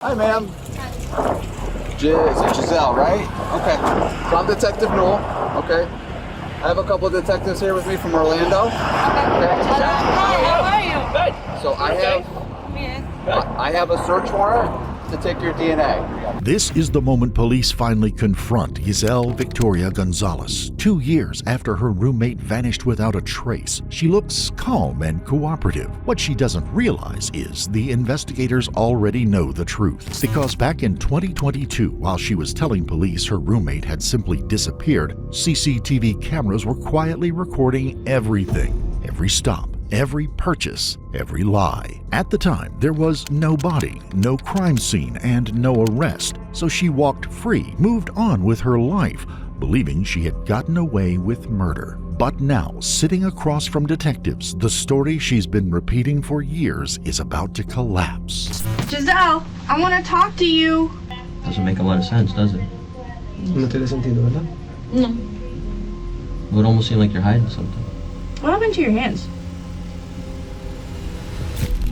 Hi, ma'am. Is it Yazelle, right? Okay. So I'm Detective Newell. Okay. I have a couple of detectives here with me from Orlando. Okay. Hi, how are you? Good. So I have a search warrant to take your DNA. This is the moment police finally confront Gisselle Victoria-Gonzalez. 2 years after her roommate vanished without a trace, she looks calm and cooperative. What she doesn't realize is the investigators already know the truth. Because back in 2022, while she was telling police her roommate had simply disappeared, CCTV cameras were quietly recording everything, every stop, every purchase, every lie. At the time, there was no body, no crime scene, and no arrest, so she walked free, moved on with her life, believing she had gotten away with murder. But now, sitting across from detectives, the story she's been repeating for years is about to collapse. Yazelle, I want to talk to you. Doesn't make a lot of sense, does it? No tiene sentido, ¿verdad? No. It would almost seem like you're hiding something. What happened to your hands?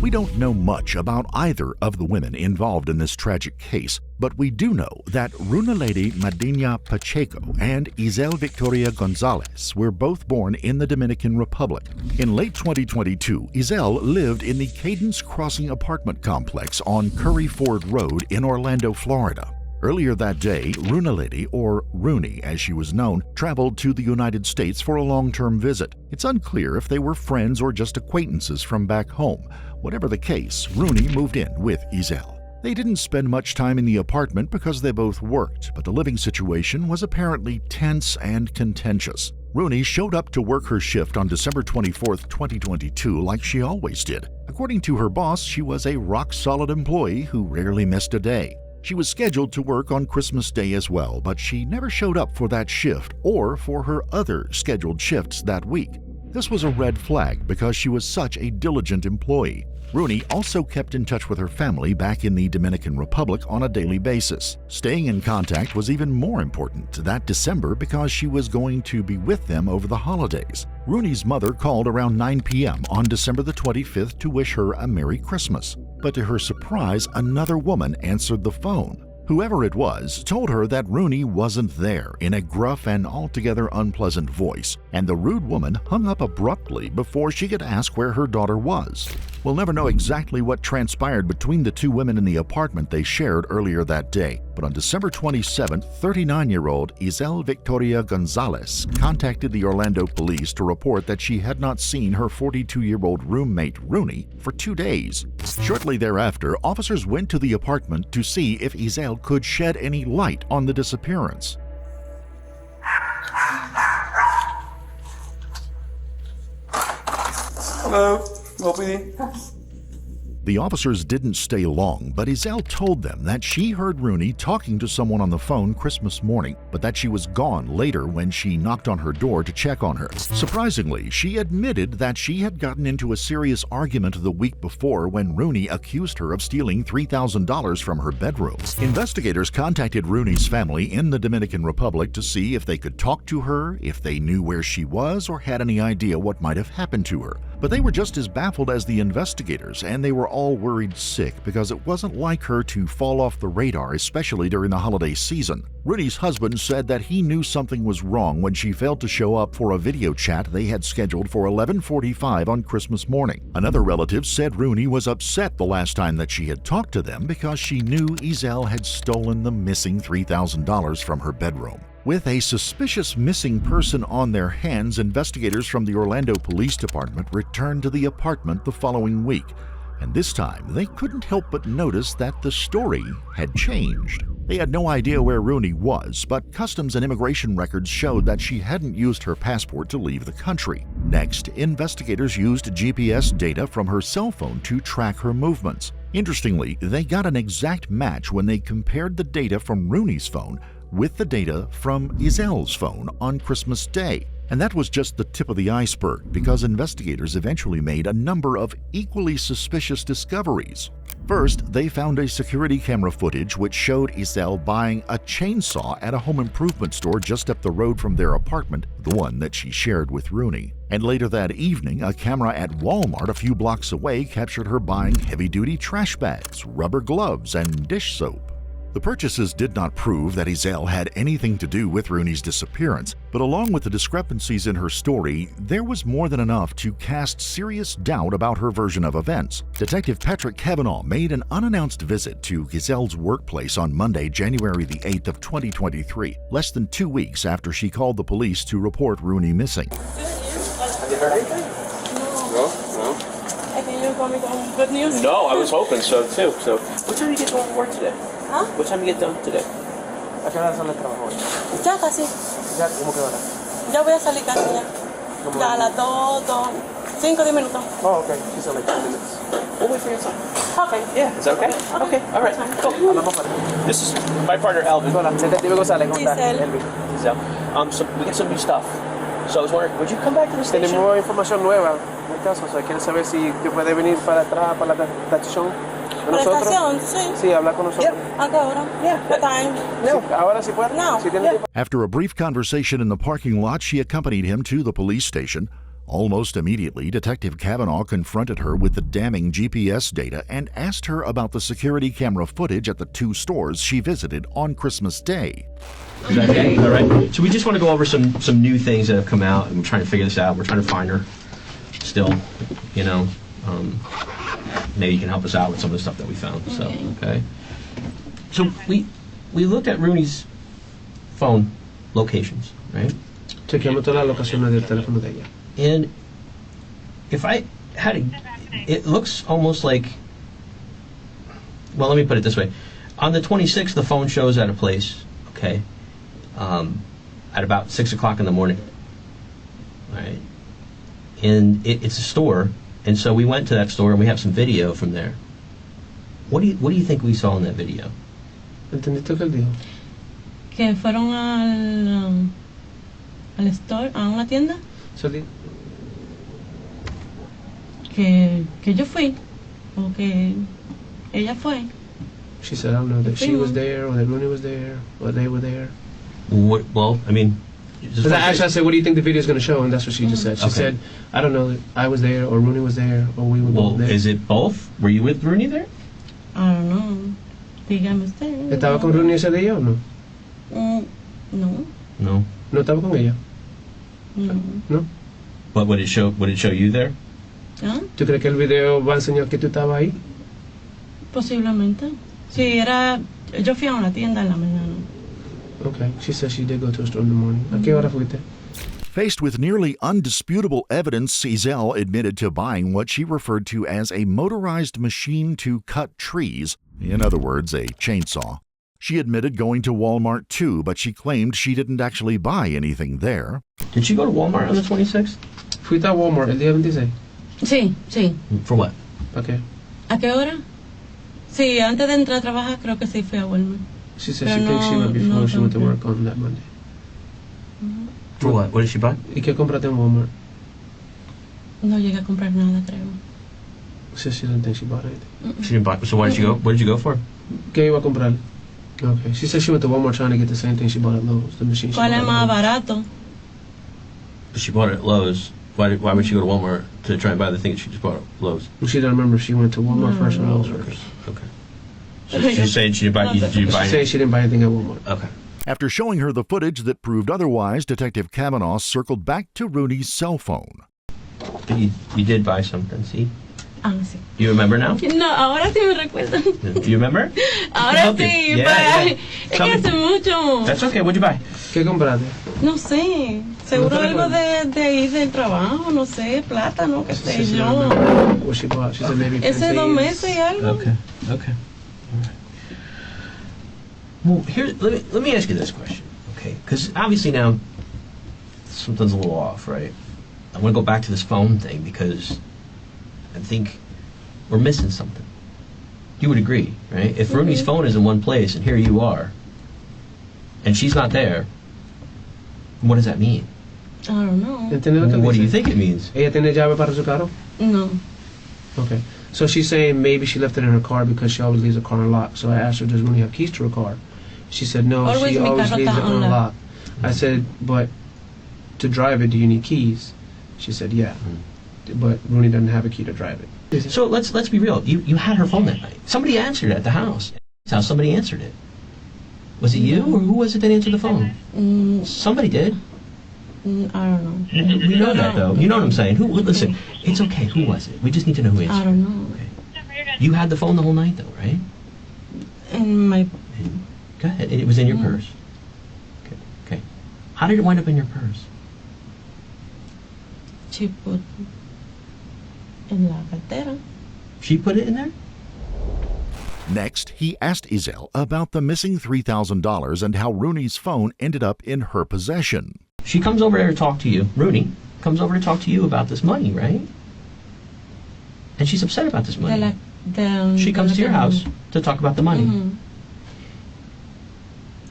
We don't know much about either of the women involved in this tragic case, but we do know that Runalady Medina Pacheco and Gisselle Victoria-Gonzalez were both born in the Dominican Republic. In late 2022, Yazelle lived in the Cadence Crossing apartment complex on Curry Ford Road in Orlando, Florida. Earlier that day, Runalady, or Rooney as she was known, traveled to the United States for a long-term visit. It's unclear if they were friends or just acquaintances from back home. Whatever the case, Rooney moved in with Yazelle. They didn't spend much time in the apartment because they both worked, but the living situation was apparently tense and contentious. Rooney showed up to work her shift on December 24, 2022, like she always did. According to her boss, she was a rock-solid employee who rarely missed a day. She was scheduled to work on Christmas Day as well, but she never showed up for that shift or for her other scheduled shifts that week. This was a red flag because she was such a diligent employee. Rooney also kept in touch with her family back in the Dominican Republic on a daily basis. Staying in contact was even more important that December because she was going to be with them over the holidays. Rooney's mother called around 9 p.m. on December the 25th to wish her a Merry Christmas. But to her surprise, another woman answered the phone. Whoever it was told her that Rooney wasn't there in a gruff and altogether unpleasant voice, and the rude woman hung up abruptly before she could ask where her daughter was. We'll never know exactly what transpired between the two women in the apartment they shared earlier that day, but on December 27th, 39-year-old Gisselle Victoria-Gonzalez contacted the Orlando police to report that she had not seen her 42-year-old roommate Rooney for 2 days. Shortly thereafter, officers went to the apartment to see if Yazelle could shed any light on the disappearance. Hello, OPD. The officers didn't stay long, but Yazelle told them that she heard Rooney talking to someone on the phone Christmas morning, but that she was gone later when she knocked on her door to check on her. Surprisingly, she admitted that she had gotten into a serious argument the week before when Rooney accused her of stealing $3,000 from her bedroom. Investigators contacted Rooney's family in the Dominican Republic to see if they could talk to her, if they knew where she was, or had any idea what might have happened to her. But they were just as baffled as the investigators, and they were all worried sick because it wasn't like her to fall off the radar, especially during the holiday season. Rooney's husband said that he knew something was wrong when she failed to show up for a video chat they had scheduled for 11:45 on Christmas morning. Another relative said Rooney was upset the last time that she had talked to them because she knew Yazelle had stolen the missing $3,000 from her bedroom. With a suspicious missing person on their hands, investigators from the Orlando Police Department returned to the apartment the following week. And this time, they couldn't help but notice that the story had changed. They had no idea where Rooney was, but Customs and Immigration records showed that she hadn't used her passport to leave the country. Next, investigators used GPS data from her cell phone to track her movements. Interestingly, they got an exact match when they compared the data from Rooney's phone with the data from Yazelle's phone on Christmas Day. And that was just the tip of the iceberg because investigators eventually made a number of equally suspicious discoveries. First, they found a security camera footage which showed Yazelle buying a chainsaw at a home improvement store just up the road from their apartment, the one that she shared with Rooney. And later that evening, a camera at Walmart a few blocks away captured her buying heavy-duty trash bags, rubber gloves, and dish soap. The purchases did not prove that Yazelle had anything to do with Rooney's disappearance, but along with the discrepancies in her story, there was more than enough to cast serious doubt about her version of events. Detective Patrick Kavanaugh made an unannounced visit to Giselle's workplace on Monday, January the 8th of 2023, less than 2 weeks after she called the police to report Rooney missing. Have you heard anything? No. I think you're coming home. Good news? No, I was hoping so too. So, what time do you get home from work today? Huh? What time do you get done today? ¿A qué hora sale el trabajo hoy? Ya casi. Ya, ¿cómo que hora? Ya voy a salir casi ya. Ya a las 5, 10 minutos. Oh, okay. She said like 10 minutes. We'll wait for your time. Okay. Yeah, is that okay? Okay, all right. Cool. Hablamos para This is my partner, Alvin. Hola, Detective González, ¿cómo estás? Gisselle. Elvi. Gisselle. So we get some new stuff. So I was wondering, would you come back to the station? Tenemos información nueva en el caso, o sea, quiere saber si te puede venir para atrás, para la estación de ¿Para la nosotros. estación? Sí. Sí, hablar con nosotros. ¿A qué hora? Yeah. What time? No. Sí, ahora sí puede. No. Si tiene tiempo. After a brief conversation in the parking lot, she accompanied him to the police station. Almost immediately, Detective Kavanaugh confronted her with the damning GPS data and asked her about the security camera footage at the 2 stores she visited on Christmas Day. Is that okay? All right. So we just want to go over some new things that have come out, and we're trying to figure this out. We're trying to find her still, you know. Maybe you can help us out with some of the stuff that we found. So, okay. So we looked at Rooney's phone locations, right? Chequeamos todas las locaciones del teléfono de ella. And if I had to, it looks almost like, well, let me put it this way. On the 26th, the phone shows at a place, okay, at about 6 o'clock in the morning, all right? And it's a store, and so we went to that store, and we have some video from there. What do you think we saw in that video? ¿Entendiste lo que él dijo? Que fueron al store, a una tienda, So, que yo fui, o que ella fue. she said, I don't know, that she was there, or that Rooney was there, or they were there. Well, I mean, Because actually I said, what do you think the video is going to show? And that's what she just said. She Okay. said, I don't know, I was there, or Rooney was there, or we were well, both there. is it both? Were you with Rooney there? I don't know. Dígame usted. ¿Estaba con Rooney ese día o no? No, No. ¿No estaba con ella? no. ¿No? But would it show you there? ¿Ah? ¿Tú crees que el video va a enseñar que tú estabas ahí? Posiblemente. Sí, yo fui a una tienda en la mañana. Okay. She said she did go to a store in the morning. ¿A qué hora fuiste? Faced with nearly undisputable evidence, Yazelle admitted to buying what she referred to as a motorized machine to cut trees, in other words, a chainsaw. She admitted going to Walmart too, but she claimed she didn't actually buy anything there. Did she go to Walmart on the 26th? Fuiste a Walmart el día 26. Sí. For what? Okay. ¿A qué hora? Sí, antes de entrar a trabajar creo que sí fui a Walmart. She said Pero she thinks she went before no she went to compré. work on that Monday. For what? What did she buy? ¿Y qué compraste en Walmart? No llegué a comprar nada, creo. She said she didn't think she bought anything. She didn't buy. So why did you go? What did you go for? ¿Qué iba a comprar? Okay. She said she went to Walmart trying to get the same thing she bought at Lowe's, the machine she ¿Cuál es bought más at Lowe's. barato? But she bought it at Lowe's. Why would she go to Walmart to try and buy the thing that she just bought at Lowe's? She didn't remember if she went to Walmart first or Lowe's first. Okay. So she's saying she didn't buy. Did you buy She said it? she didn't buy anything at Walmart. Okay. After showing her the footage that proved otherwise, Detective Kavanaugh circled back to Rooney's cell phone. But you did buy something. See? Ah, sí. You remember now? No, ahora sí me recuerdo. Do you remember? Ahora help you. sí, Yeah, pero yeah. es Tell que me. hace mucho. That's okay. What'd you buy? ¿Qué compraste? No sé, seguro ¿No te algo recuerdas? de ir del trabajo, no sé, plátano, qué She sé said she yo. didn't remember what she bought. She said maybe Ese 2 plantains. meses y algo. Okay. Okay. All right. Well, let me ask you this question, okay? Because obviously now something's a little off, right? I want to go back to this phone thing because I think we're missing something. You would agree, right? If Rooney's phone is in one place and here you are, and she's not there, what does that mean? I don't know. ¿Entiendes lo que What do dice? you think it means? ¿Ella tiene llave para su carro? No. Okay. So she's saying maybe she left it in her car because she always leaves the car unlocked. So I asked her, does Rooney have keys to her car? She said, no, Always she mi always carro leaves it está unlocked. unlocked. I said, but to drive it, do you need keys? She said, yeah. But Rooney doesn't have a key to drive it. So let's be real. You had her phone that night. Somebody answered at the house. Somebody answered it. Was it you or who was it that answered the phone? Somebody did. I don't know. We know that though. You know what I'm saying? Who? Listen, it's okay. Who was it? We just need to know who answered. I don't know. Okay. You had the phone the whole night though, right? In my Go ahead. It was in your purse. Okay. How did it wind up in your purse? she put en la cartera. She put it in there? Next, he asked Yazelle about the missing $3,000 and how Rooney's phone ended up in her possession. She comes over there to talk to you. Rooney comes over to talk to you about this money, right? And she's upset about this money. She comes to your house to talk about the money. Mm-hmm.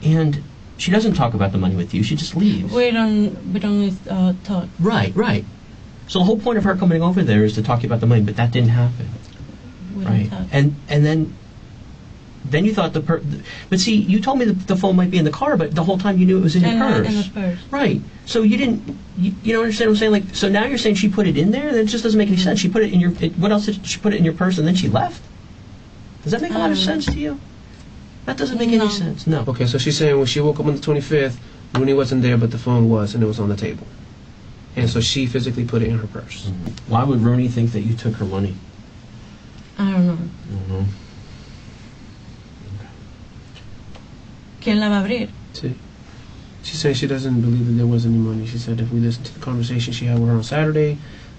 And she doesn't talk about the money with you. She just leaves. We don't talk. Right. So the whole point of her coming over there is to talk to you about the money, but that didn't happen. We Right. don't talk. And then you thought but see, you told me that the phone might be in the car, but the whole time you knew it was in your purse. In the purse. Right. So you didn't, you don't understand what I'm saying? Like, so now you're saying she put it in there? That just doesn't make any sense. She put it in what else did she put it in your purse and then she left? Does that make a lot of sense to you? That doesn't make any sense. No. Okay, so she's saying when she woke up on the 25th, Rooney wasn't there, but the phone was, and it was on the table. And so she physically put it in her purse. Why would Rooney think that you took her money? I don't know. Mm-hmm. ¿Quién la va a abrir? See? She said she doesn't believe that there was any money. She said if we listen to the conversation she had with her on Saturday,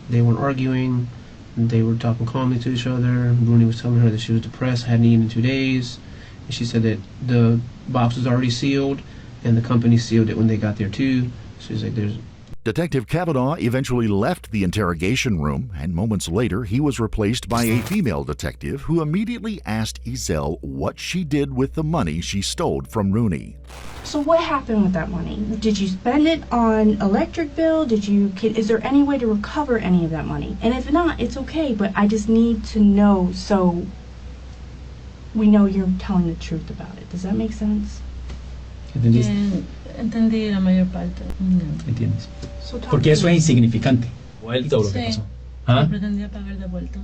they weren't arguing, they were talking calmly to each other. Rooney was telling her that she was depressed, hadn't eaten in 2 days. And she said that the box was already sealed, and the company sealed it when they got there too. She's like, there's... Detective Kavanaugh eventually left the interrogation room, and moments later he was replaced by a female detective who immediately asked Yazelle what she did with the money she stole from Rooney. So what happened with that money? Did you spend it on electric bill? Is there any way to recover any of that money? And if not, it's okay, but I just need to know so we know you're telling the truth about it. Does that make sense? Entendí la mayor parte. ¿Entiendes? So talk Porque to eso me. es insignificante. Vuelta o lo que Sí. pasó. ¿Ah? Pretendía pagar de vuelta.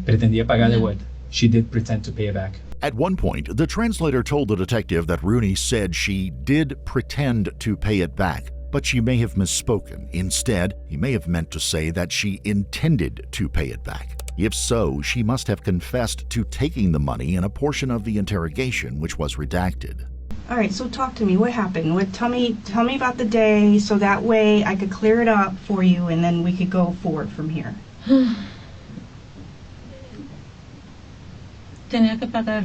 Pretendía pagar de Yeah. vuelta. She did pretend to pay it back. At one point, the translator told the detective that Rooney said she did pretend to pay it back, but she may have misspoken. Instead, he may have meant to say that she intended to pay it back. If so, she must have confessed to taking the money in a portion of the interrogation which was redacted. All right, so talk to me. What happened? Tell me about the day so that way I could clear it up for you and then we could go forward from here. Tenía que pagar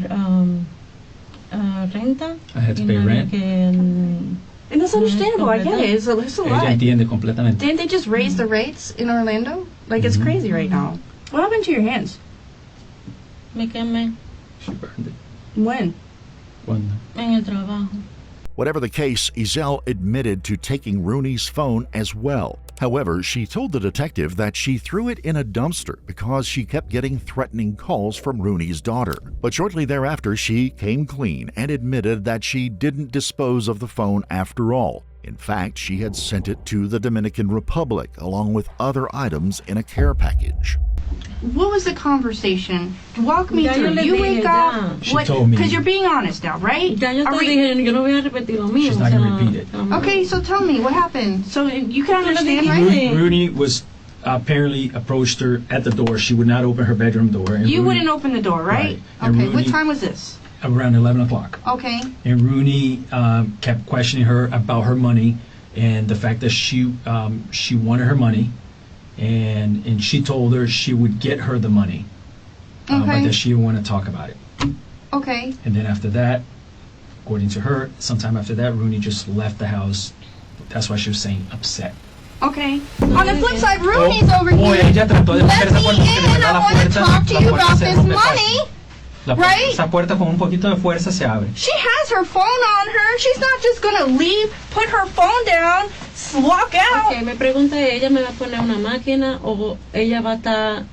renta. I had to pay y no había rent. And that's understandable. I get it. It's a Ella lot. entiende completamente. Didn't they just raise the rates in Orlando? Like, it's crazy right now. What happened to your hands? Me quemé She burned it. When? Cuando? en el trabajo. Whatever the case, Yazelle admitted to taking Rooney's phone as well. However, she told the detective that she threw it in a dumpster because she kept getting threatening calls from Rooney's daughter. But shortly thereafter, she came clean and admitted that she didn't dispose of the phone after all. In fact, she had sent it to the Dominican Republic along with other items in a care package. What was the conversation? Walk me Ya yo through. le You dije wake ya. up. She told me. Because you're being honest now, right? Ya yo Are te we- dije, yo no voy a repetir lo mismo. She's not gonna repeat it. Okay, so tell me what happened. So you can understand, dije. right? Rooney was apparently approached her at the door. She would not open her bedroom door. And You Rooney- wouldn't open the door, right? Right. And Okay. What Rooney- time was this? Around 11 o'clock. Okay. And Rooney kept questioning her about her money and the fact that she wanted her money, and she told her she would get her the money, but Okay. that she didn't want to talk about it. Okay. And then after that, according to her, sometime after that, Rooney just left the house. That's why she was saying upset. Okay. On the flip side, Rooney's over Oh, here. ella trató de Let romper esa me puerta porque de in. verdad I la want to puerta- talk to la you puerta about se this rompe money. fácil. Right? Esa puerta con un poquito de fuerza se abre. She has her phone on her. She's not just gonna leave, put her phone down, walk out. Ok, me pregunta, ¿ella me va a poner una máquina o ella va a estar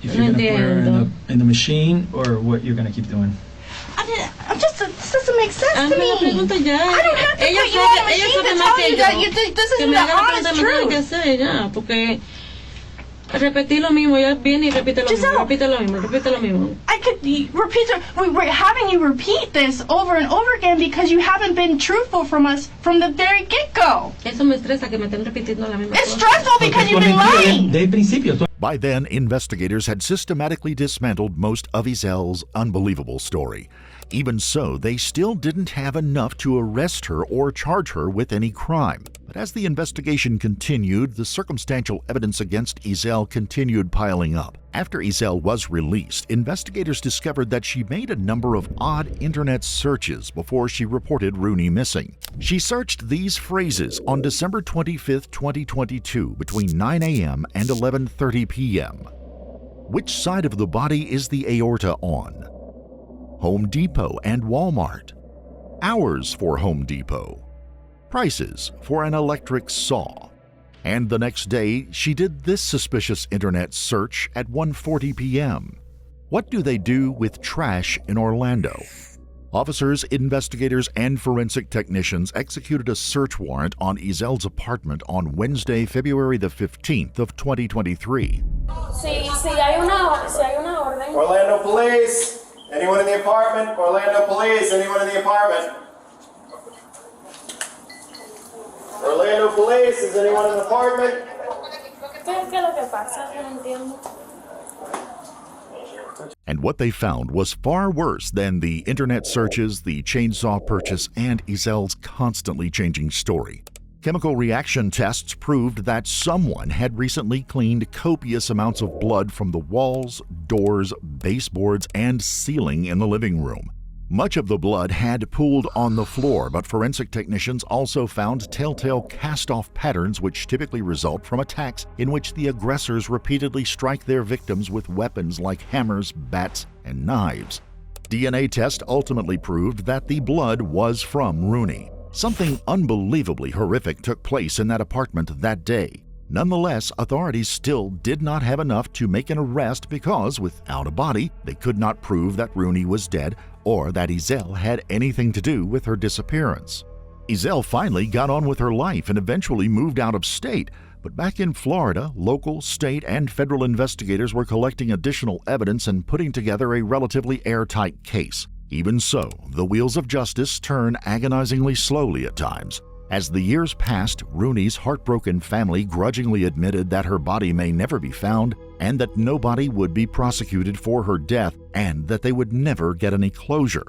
if you're gonna put her in the machine or what you're gonna keep doing. This doesn't make sense to me. La pregunta ya. I don't have to put you on a machine to tell you that you think this isn't the honest truth. ¿Qué hacer ya? Porque repetir lo mismo, ya viene y repite lo mismo, repite lo mismo. I could repeat. We're having you repeat this over and over again because you haven't been truthful from us from the very get-go. Eso me estresa que me estén repitiendo la misma cosa. It's stressful because you've been lying. De principio. By then, investigators had systematically dismantled most of Giselle's unbelievable story. Even so, they still didn't have enough to arrest her or charge her with any crime. But as the investigation continued, the circumstantial evidence against Yazelle continued piling up. After Yazelle was released, investigators discovered that she made a number of odd internet searches before she reported Rooney missing. She searched these phrases on December 25, 2022, between 9 a.m. and 11:30 p.m. Which side of the body is the aorta on? Home Depot and Walmart. Hours for Home Depot. Prices for an electric saw. And the next day, she did this suspicious internet search at 1:40 p.m. What do they do with trash in Orlando? Officers, investigators, and forensic technicians executed a search warrant on Yazelle's apartment on Wednesday, February the 15th of 2023. Si hay una orden. Orlando Police! Anyone in the apartment? Orlando Police! Anyone in the apartment? Orlando Police! Is anyone in the apartment? ¿Qué es lo que pasa? Yo no entiendo. And what they found was far worse than the internet searches, the chainsaw purchase, and Yazelle's constantly changing story. Chemical reaction tests proved that someone had recently cleaned copious amounts of blood from the walls, doors, baseboards, and ceiling in the living room. Much of the blood had pooled on the floor, but forensic technicians also found telltale cast-off patterns which typically result from attacks in which the aggressors repeatedly strike their victims with weapons like hammers, bats, and knives. DNA test ultimately proved that the blood was from Rooney. Something unbelievably horrific took place in that apartment that day. Nonetheless, authorities still did not have enough to make an arrest because, without a body, they could not prove that Rooney was dead or that Yazelle had anything to do with her disappearance. Yazelle finally got on with her life and eventually moved out of state, but back in Florida, local, state, and federal investigators were collecting additional evidence and putting together a relatively airtight case. Even so, the wheels of justice turn agonizingly slowly at times. As the years passed, Rooney's heartbroken family grudgingly admitted that her body may never be found and that nobody would be prosecuted for her death and that they would never get any closure.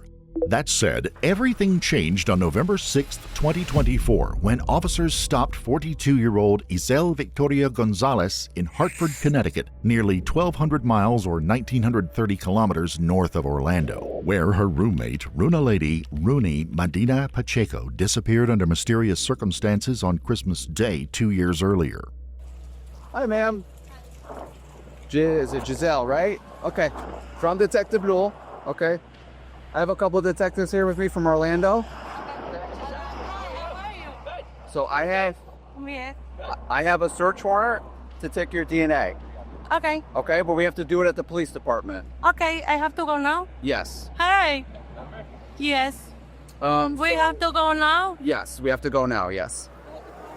That said, everything changed on November 6, 2024, when officers stopped 42-year-old Gisselle Victoria-Gonzalez in Hartford, Connecticut, nearly 1,200 miles or 1,930 kilometers north of Orlando, where her roommate, Rooney Medina Pacheco, disappeared under mysterious circumstances on Christmas Day 2 years earlier. Hi, ma'am. Is it Yazelle, right? Okay. From Detective Newell. Okay. I have a couple of detectives here with me from Orlando. So I have a search warrant to take your DNA. Okay. Okay, but we have to do it at the police department. Okay, I have to go now? Yes. Hey. Yes. We have to go now? Yes, we have to go now, yes.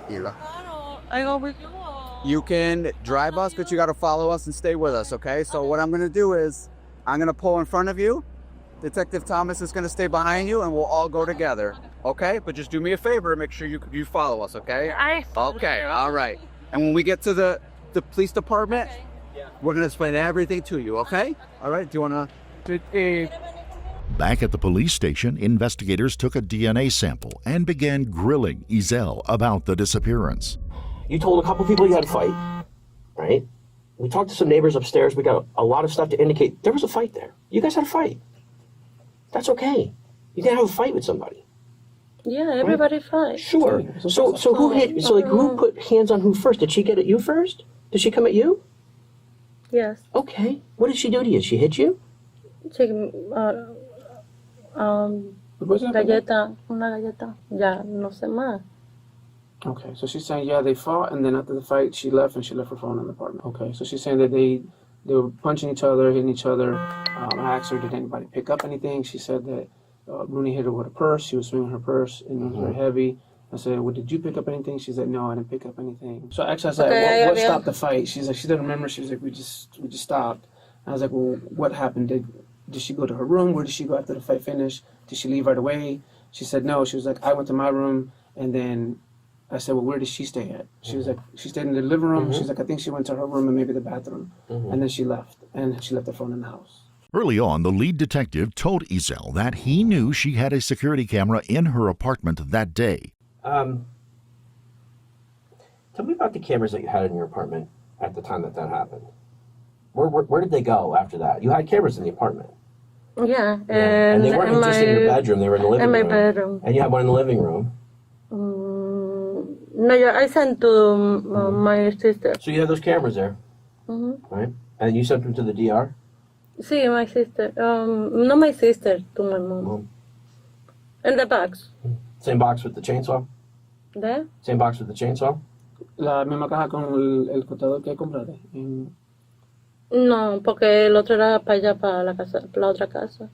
I go with you. You can drive us, but you got to follow us and stay with us, okay? So what I'm going to do is I'm going to pull in front of you. Detective Thomas is going to stay behind you, and we'll all go together, okay? But just do me a favor, make sure you follow us, okay? Okay, all right. And when we get to the police department, we're going to explain everything to you, okay? All right, do you want to... Back at the police station, investigators took a DNA sample and began grilling Yazelle about the disappearance. You told a couple people you had a fight, right? We talked to some neighbors upstairs. We got a lot of stuff to indicate there was a fight there. You guys had a fight. That's okay. You can have a fight with somebody. Yeah, everybody fight. Sure. So who hit? So like, who put hands on who first? Did she get at you first? Did she come at you? Yes. Okay. What did she do to you? She hit you? Galleta, una galleta. Ya, no sé más. Okay, so she's saying, yeah, they fought, and then after the fight, she left, and she left her phone in the apartment. Okay, so she's saying that they They were punching each other, hitting each other. I asked her, did anybody pick up anything? She said that Rooney hit her with a purse. She was swinging her purse, and it was very heavy. I said, well, did you pick up anything? She said, no, I didn't pick up anything. So actually, I said, what stopped the fight? She's like, she didn't remember. She was like, we just stopped. I was like, well, what happened? Did she go to her room? Where did she go after the fight finished? Did she leave right away? She said, no. She was like, I went to my room, and then I said, well, where did she stay at? She was like, she stayed in the living room. She's like, I think she went to her room and maybe the bathroom. And then she left, and she left the phone in the house. Early on, the lead detective told Yazelle that he knew she had a security camera in her apartment that day. Tell me about the cameras that you had in your apartment at the time that happened. Where did they go after that? You had cameras in the apartment. Yeah. And they weren't just in your bedroom, they were in the living room. In my bedroom. And you had one in the living room. No, yeah, I sent to my sister. So you had those cameras there, right? And you sent them to the DR? Sí, my sister. Not my sister, to my mom. In the box. Same box with the chainsaw? There? Same box with the chainsaw? La misma caja con el cortador que compraste. No, porque el otro era para allá, para la casa, la otra casa.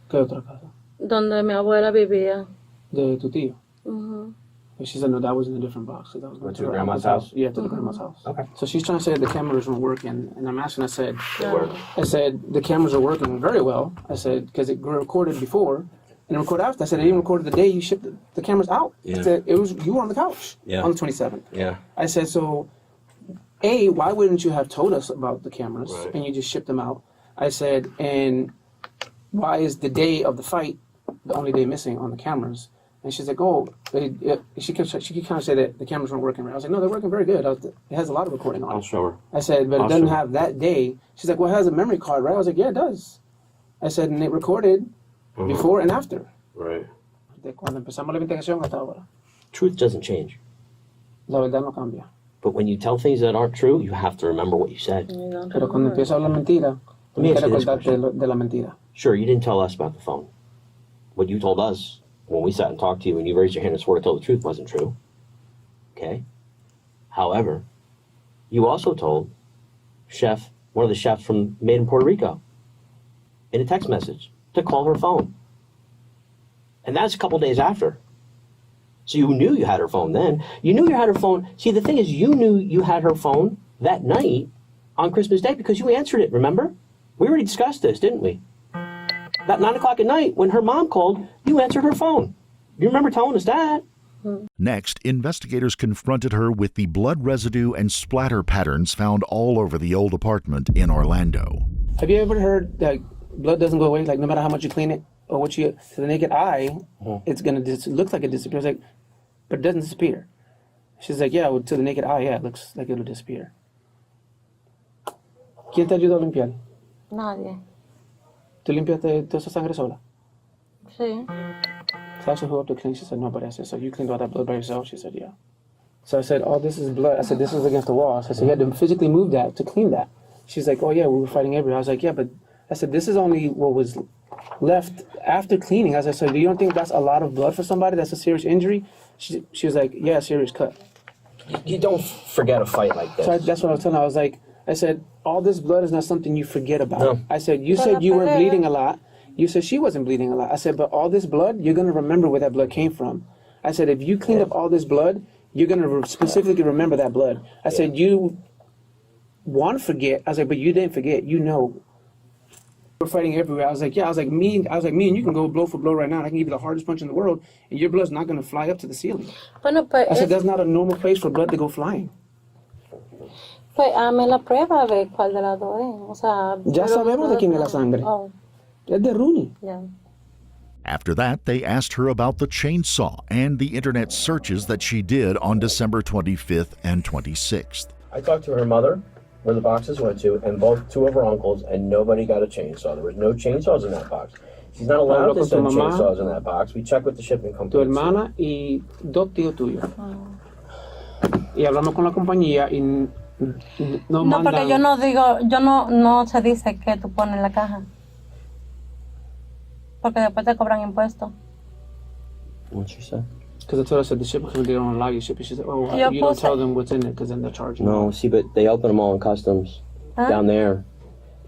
¿Qué otra casa? Donde mi abuela vivía. De tu tío. And she said, no, that was in a different box. So that was Went to grandma's house? Yeah, to the grandma's house. Okay. So she's trying to say the cameras weren't working, and I'm asking, I said, work. I said, the cameras are working very well. I said, because it recorded before, and it recorded after. I said, it even recorded the day you shipped the cameras out. Yeah. I said, you were on the couch on the 27th. Yeah. I said, so, A, why wouldn't you have told us about the cameras, Right. and you just shipped them out? I said, and why is the day of the fight the only day missing on the cameras? And she's like, oh, she kept kind of say that the cameras weren't working right. I was like, no, they're working very good. It has a lot of recording on it. I'll show her. I said, but I'll it doesn't show her. have that day. She's like, well, it has a memory card, right? I was like, yeah, it does. I said, and it recorded before and after. Right. De cuando empezamos la investigación hasta ahora. Truth doesn't change. La verdad no cambia. But when you tell things that aren't true, you have to remember what you said. Pero cuando empiezo a hablar mentira, Let me tienes ask que you this recordarte de la mentira. Sure, you didn't tell us about the phone. What you told us when we sat and talked to you and you raised your hand and swore to tell the truth wasn't true. Okay? However, you also told one of the chefs from Made in Puerto Rico, in a text message, to call her phone. And that's a couple days after. So you knew you had her phone then. You knew you had her phone. See, the thing is, you knew you had her phone that night on Christmas Day because you answered it, remember? We already discussed this, didn't we? At 9 o'clock at night, when her mom called, you answered her phone. You remember telling us that? Next, investigators confronted her with the blood residue and splatter patterns found all over the old apartment in Orlando. Have you ever heard that blood doesn't go away? Like, no matter how much you clean it or what you, to the naked eye, it's going to look like it disappears, like, but it doesn't disappear. She's like, yeah, well, to the naked eye, yeah, it looks like it'll disappear. ¿Quién te ayudó a limpiar? Nadie. ¿Tú limpiaste toda esa sangre sola? Sí. So I asked her who up to clean. She said, nobody. I said, so you cleaned all that blood by yourself? She said, yeah. So I said, oh, this is blood. I said, this is against the wall. So I said, you had to physically move that to clean that. She's like, oh, yeah, we were fighting everywhere. I was like, yeah, but I said, this is only what was left after cleaning. I said, so do you don't think that's a lot of blood for somebody? That's a serious injury? She was like, yeah, serious cut. You don't forget a fight like this. So that's what I was telling her. I was like, I said, all this blood is not something you forget about. No. I said, you said you weren't bleeding a lot. You said she wasn't bleeding a lot. I said, but all this blood, you're going to remember where that blood came from. I said, if you cleaned up all this blood, you're going to specifically remember that blood. I said, you want to forget. I was like, but you didn't forget. You know. We're fighting everywhere. I was like, yeah. Me and you can go blow for blow right now. I can give you the hardest punch in the world, and your blood's not going to fly up to the ceiling. Bueno, pues I said, that's not a normal place for blood to go flying. Pues hazme la prueba de cuál de las dos es. O sea, Ya sabemos de quién es la sangre. Oh, Es de Rooney. yeah. After that, they asked her about the chainsaw and the internet searches that she did on December 25th and 26th. I talked to her mother, where the boxes went to, and two of her uncles, and nobody got a chainsaw. There was no chainsaws in that box. She's not allowed to send chainsaws in that box. We checked with the shipping company. Tu hermana y dos tíos tuyos. Y hablamos con la compañía y no No, mandan... porque yo no se dice que tú pones en la caja. Porque después te cobran impuestos. What's she say? Because I told her, I said, the shipping company, they don't allow you to ship it. She said, oh, Yo you don't puse- tell them what's in it because then they're charging. No, see, but they open them all in customs down there.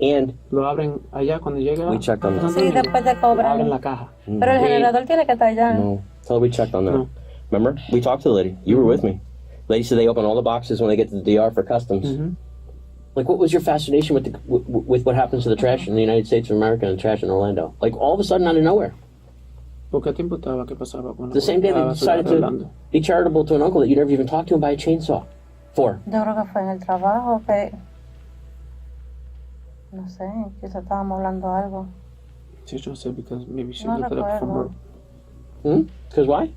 And Lo abren allá cuando llega. we checked on that. Sí, después te cobran. Abren la caja. Pero el generador tiene que estar allá. No, so we checked on that. No. Remember? We talked to the lady. You were with me. Lady said they open all the boxes when they get to the DR for customs. Like, what was your fascination with with what happens to the trash in the United States of America and trash in Orlando? Like, all of a sudden, out of nowhere. ¿Por qué te importaba qué pasaba con The same day they decided to be charitable to an uncle that you never even talked to and buy a chainsaw for. Yo creo que fue en el trabajo que... No sé, quizá estábamos hablando algo. She just said because maybe she No looked it up from work. recuerdo. Because why?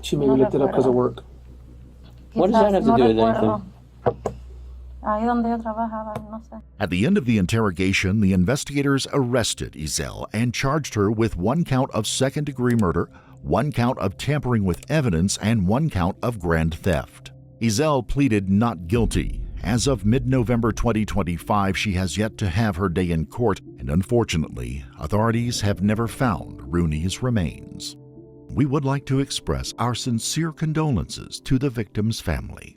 She maybe looked it up because of work. What does that have to do with recuerdo. anything? Ahí donde yo trabajaba, no sé. At the end of the interrogation, the investigators arrested Yazelle and charged her with 1 count of second-degree murder, 1 count of tampering with evidence, and 1 count of grand theft. Yazelle pleaded not guilty. As of mid-November 2025, she has yet to have her day in court, and unfortunately, authorities have never found Rooney's remains. We would like to express our sincere condolences to the victim's family.